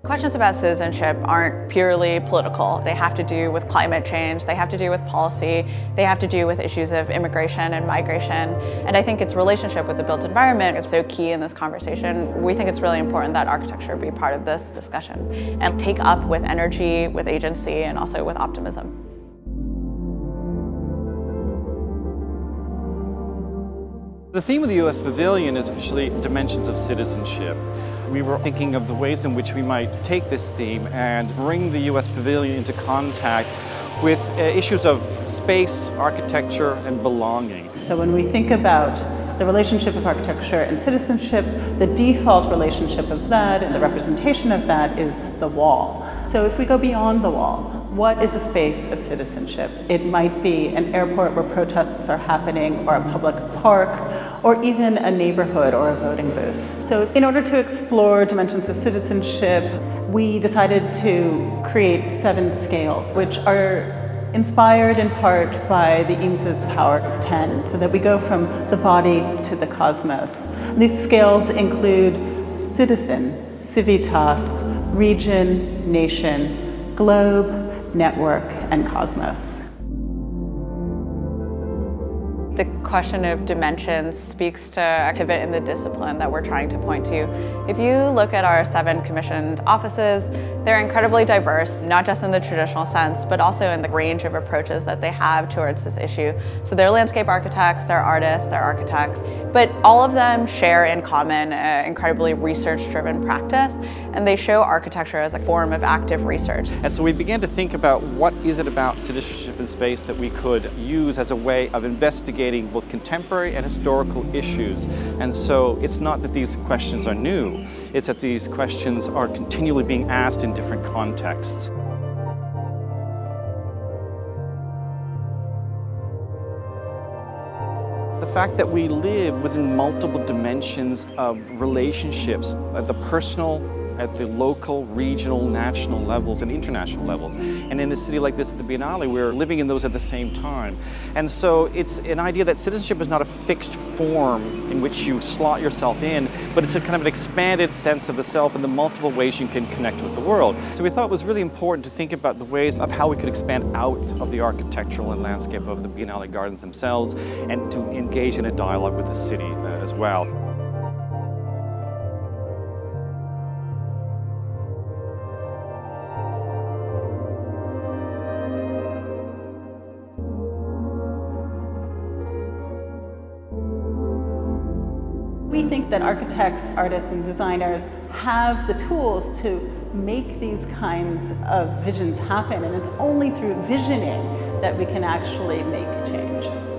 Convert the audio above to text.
Questions about citizenship aren't purely political. They have to do with climate change, they have to do with policy, they have to do with issues of immigration and migration. And I think its relationship with the built environment is so key in this conversation. We think it's really important that architecture be part of this discussion and take up with energy, with agency, and also with optimism. The theme of the US Pavilion is officially dimensions of citizenship. We were thinking of the ways in which we might take this theme and bring the US Pavilion into contact with issues of space, architecture, and belonging. So when we think about the relationship of architecture and citizenship, the default relationship of that and the representation of that is the wall. So if we go beyond the wall, what is a space of citizenship? It might be an airport where protests are happening, or a public park, or even a neighborhood or a voting booth. So in order to explore dimensions of citizenship, we decided to create 7 scales, which are inspired in part by the Eames's Power 10, so that we go from the body to the cosmos. These scales include citizen, civitas, region, nation, globe, network, and cosmos. The question of dimensions speaks to a pivot in the discipline that we're trying to point to. If you look at our 7 commissioned offices, they're incredibly diverse, not just in the traditional sense, but also in the range of approaches that they have towards this issue. So they're landscape architects, they're artists, they're architects, but all of them share in common an incredibly research-driven practice, and they show architecture as a form of active research. And so we began to think about what is it about citizenship in space that we could use as a way of investigating both contemporary and historical issues. And so it's not that these questions are new, it's that these questions are continually being asked in different contexts. The fact that we live within multiple dimensions of relationships, at the personal, at the local, regional, national levels, and international levels. And in a city like this at the Biennale, we're living in those at the same time. And so it's an idea that citizenship is not a fixed form in which you slot yourself in, but it's a kind of an expanded sense of the self and the multiple ways you can connect with the world. So we thought it was really important to think about the ways of how we could expand out of the architectural and landscape of the Biennale gardens themselves and to engage in a dialogue with the city as well. We think that architects, artists, and designers have the tools to make these kinds of visions happen, and it's only through visioning that we can actually make change.